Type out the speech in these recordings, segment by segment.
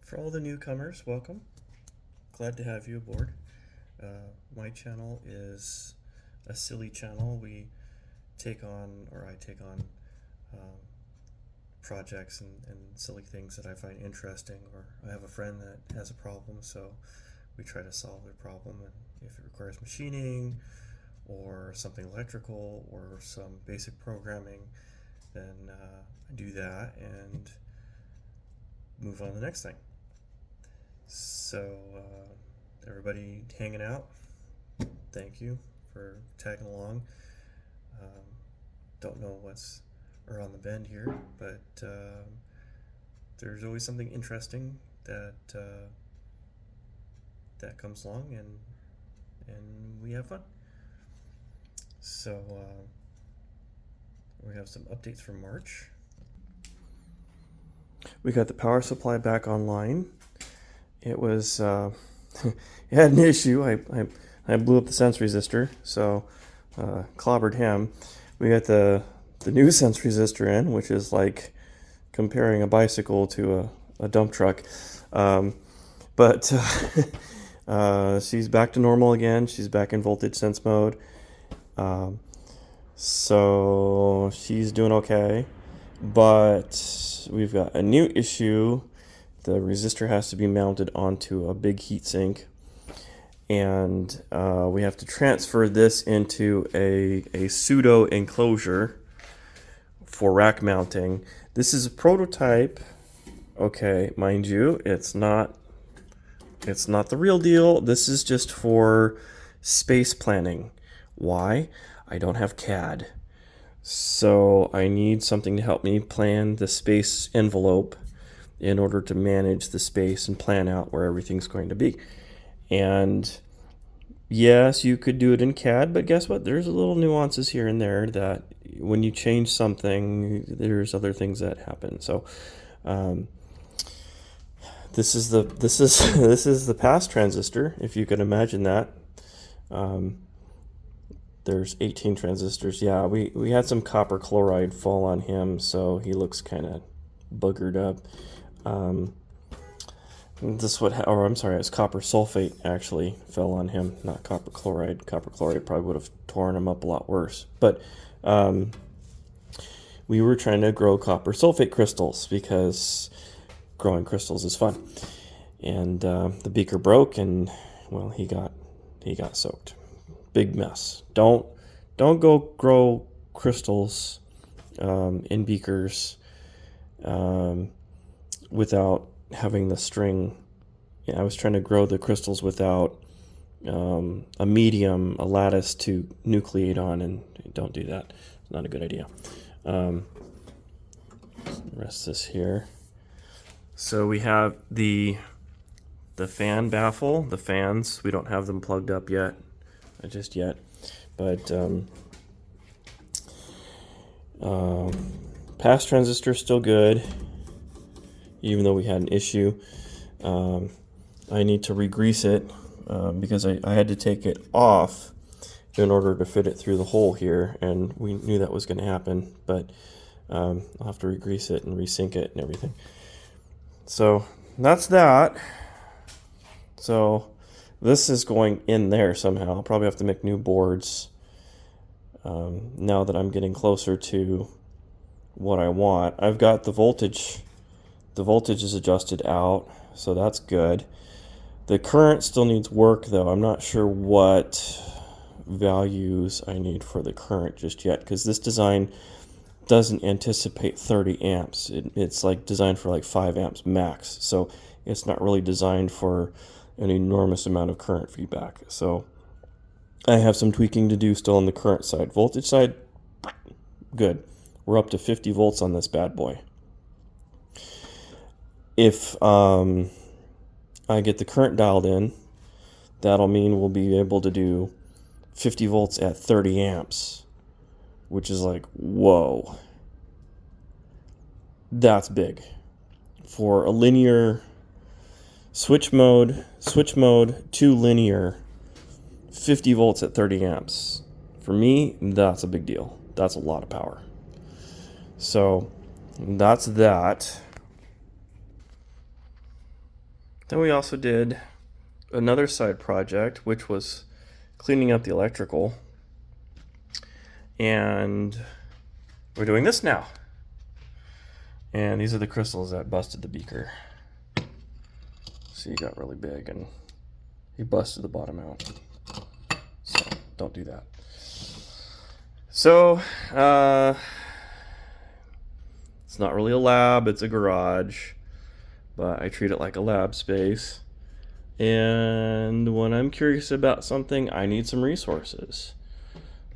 For all the newcomers, welcome. Glad to have you aboard. My channel is a silly channel. I take on um, projects and silly things that I find interesting, or I have a friend that has a problem, so we try to solve their problem. And if it requires machining, or something electrical, or some basic programming, then I do that and move on to the next thing. So, everybody hanging out, thank you for tagging along. Um, don't know what's around the bend here, but there's always something interesting that comes along, and we have fun. So we have some updates from March. We got the power supply back online. It was it had an issue. I blew up the sense resistor, so clobbered him. We got the new sense resistor in, which is like comparing a bicycle to a dump truck. But she's back to normal again. She's back in voltage sense mode. So she's doing okay. But we've got a new issue. The resistor has to be mounted onto a big heatsink, and we have to transfer this into a pseudo enclosure for rack mounting. This is a prototype. Okay, mind you, it's not the real deal. This is just for space planning. Why? I don't have CAD. So I need something to help me plan the space envelope in order to manage the space and plan out where everything's going to be. And yes, you could do it in CAD, but guess what? There's little nuances here and there that when you change something, there's other things that happen. So this is the pass transistor, if you can imagine that. There's 18 transistors. Yeah, we had some copper chloride fall on him, so he looks kind of boogered up. It's copper sulfate actually fell on him, not copper chloride. Copper chloride probably would have torn him up a lot worse. But we were trying to grow copper sulfate crystals because growing crystals is fun. And the beaker broke, and well, he got soaked. Big mess. Don't go grow crystals in beakers without having the string. I was trying to grow the crystals without a medium, a lattice to nucleate on, and don't do that. It's not a good idea. Rest this here. So we have the fan baffle, the fans. We don't have them plugged up yet, just yet, but pass transistor still good, even though we had an issue. I need to re-grease it because I had to take it off in order to fit it through the hole here, and we knew that was going to happen, but I'll have to re-grease it and resync it and everything. So that's that. So this is going in there somehow. I'll probably have to make new boards now that I'm getting closer to what I want. I've got the voltage. The voltage is adjusted out, so that's good. The current still needs work, though. I'm not sure what values I need for the current just yet, because this design doesn't anticipate 30 amps. It's like designed for like 5 amps max, so it's not really designed for an enormous amount of current feedback. So I have some tweaking to do still on the current side. Voltage side, good. We're up to 50 volts on this bad boy. If I get the current dialed in, that'll mean we'll be able to do 50 volts at 30 amps, which is like, whoa. That's big. For a linear switch mode to linear, 50 volts at 30 amps. For me, that's a big deal. That's a lot of power. So that's that. Then we also did another side project, which was cleaning up the electrical. And we're doing this now. And these are the crystals that busted the beaker. See, it got really big and he busted the bottom out. So don't do that. So it's not really a lab, it's a garage, but I treat it like a lab space. And when I'm curious about something, I need some resources.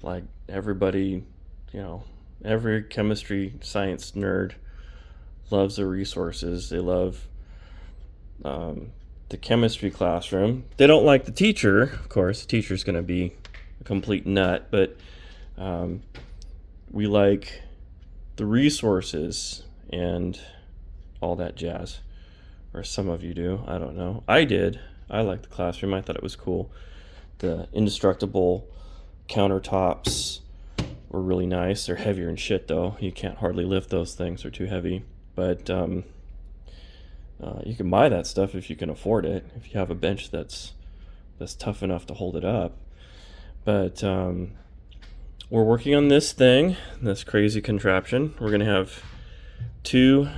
Like everybody, every chemistry science nerd loves their resources. They love the chemistry classroom. They don't like the teacher, of course. The teacher's going to be a complete nut, but we like the resources and all that jazz. Or some of you do. I don't know. I did. I liked the classroom. I thought it was cool. The indestructible countertops were really nice. They're heavier than shit, though. You can't hardly lift those things. They're too heavy. But you can buy that stuff if you can afford it. If you have a bench that's tough enough to hold it up. But we're working on this thing, this crazy contraption. We're going to have two.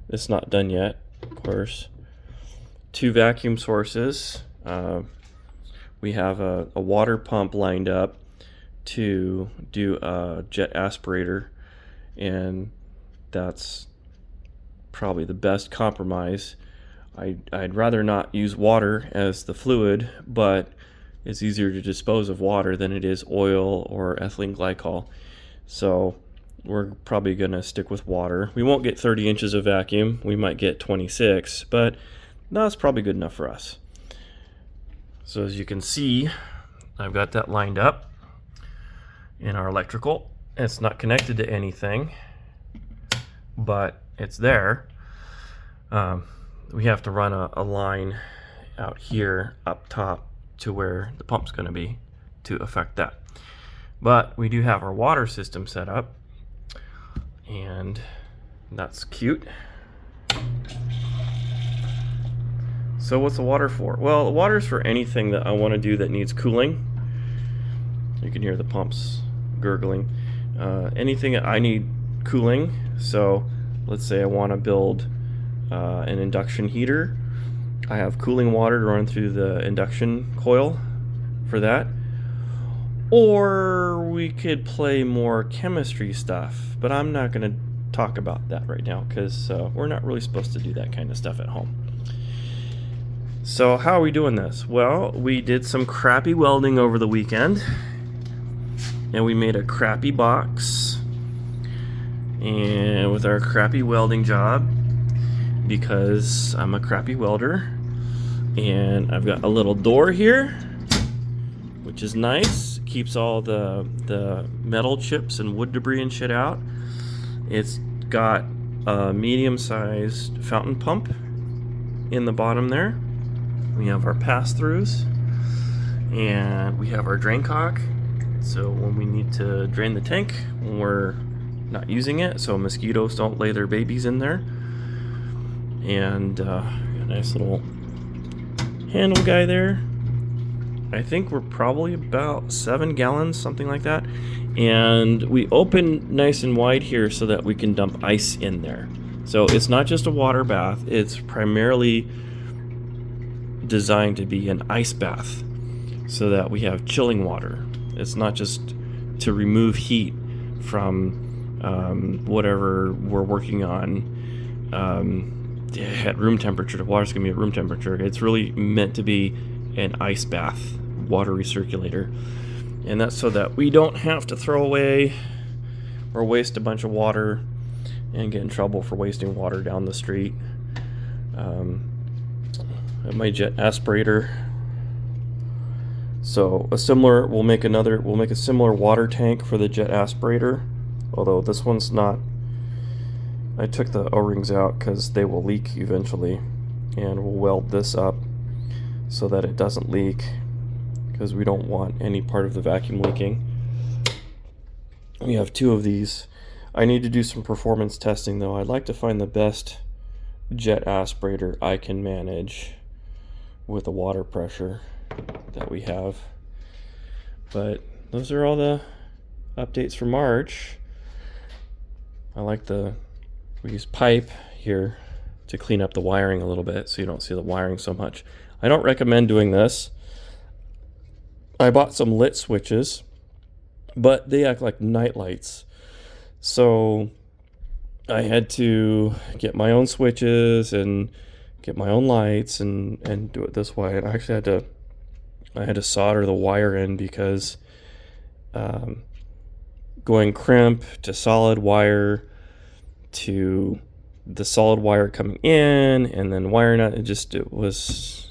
It's not done yet, of course. 2 vacuum sources. We have a water pump lined up to do a jet aspirator, and that's probably the best compromise. I'd rather not use water as the fluid, but it's easier to dispose of water than it is oil or ethylene glycol. So we're probably going to stick with water. We won't get 30 inches of vacuum. We might get 26, but that's probably good enough for us. So as you can see, I've got that lined up in our electrical. It's not connected to anything, but it's there. We have to run a line out here up top to where the pump's going to be to affect that. But we do have our water system set up, and that's cute. So what's the water for? Well, the water's for anything that I want to do that needs cooling. You can hear the pumps gurgling. Anything that I need cooling. So let's say I want to build an induction heater. I have cooling water to run through the induction coil for that. Or we could play more chemistry stuff, but I'm not going to talk about that right now because we're not really supposed to do that kind of stuff at home. So how are we doing this? Well, we did some crappy welding over the weekend, and we made a crappy box and with our crappy welding job, because I'm a crappy welder. And I've got a little door here, which is nice. Keeps all the metal chips and wood debris and shit out. It's got a medium-sized fountain pump in the bottom there. We have our pass-throughs, and we have our drain cock. So when we need to drain the tank, when we're not using it, so mosquitoes don't lay their babies in there. And a nice little handle guy there. I think we're probably about 7 gallons, something like that. And we open nice and wide here so that we can dump ice in there. So it's not just a water bath, it's primarily designed to be an ice bath so that we have chilling water. It's not just to remove heat from whatever we're working on at room temperature. The water's gonna be at room temperature. It's really meant to be an ice bath, water recirculator, and that's so that we don't have to throw away or waste a bunch of water and get in trouble for wasting water down the street. At my jet aspirator. So we'll make a similar water tank for the jet aspirator, although this one's not. I took the O-rings out because they will leak eventually, and we'll weld this up so that it doesn't leak, because we don't want any part of the vacuum leaking. We have 2 of these. I need to do some performance testing though. I'd like to find the best jet aspirator I can manage with the water pressure that we have. But those are all the updates for March. I like we use pipe here to clean up the wiring a little bit so you don't see the wiring so much. I don't recommend doing this. I bought some lit switches, but they act like night lights. So I had to get my own switches and get my own lights and do it this way. And I actually had to solder the wire in because going crimp to solid wire to the solid wire coming in and then wiring out, it was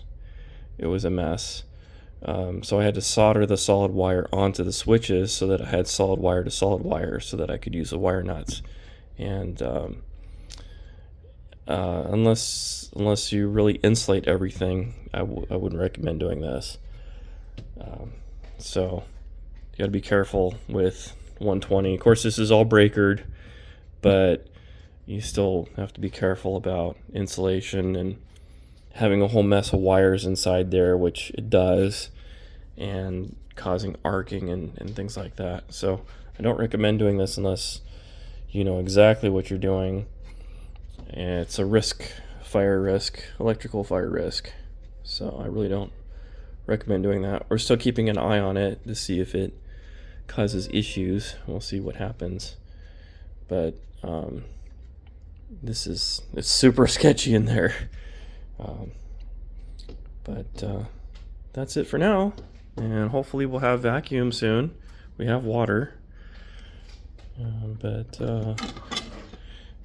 a mess. So I had to solder the solid wire onto the switches so that I had solid wire to solid wire so that I could use the wire nuts. And unless you really insulate everything, I wouldn't recommend doing this. So you got to be careful with 120. Of course, this is all breakered, but you still have to be careful about insulation and having a whole mess of wires inside there, which it does, and causing arcing and things like that. So I don't recommend doing this unless you know exactly what you're doing. And it's a risk, electrical fire risk. So I really don't recommend doing that. We're still keeping an eye on it to see if it causes issues. We'll see what happens. But it's super sketchy in there. But that's it for now. And hopefully we'll have vacuum soon. We have water. But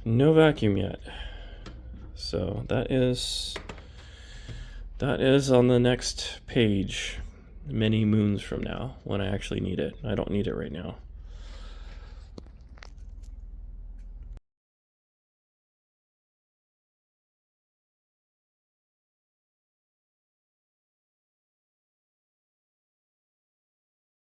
no vacuum yet. So that is on the next page, many moons from now, when I actually need it. I don't need it right now.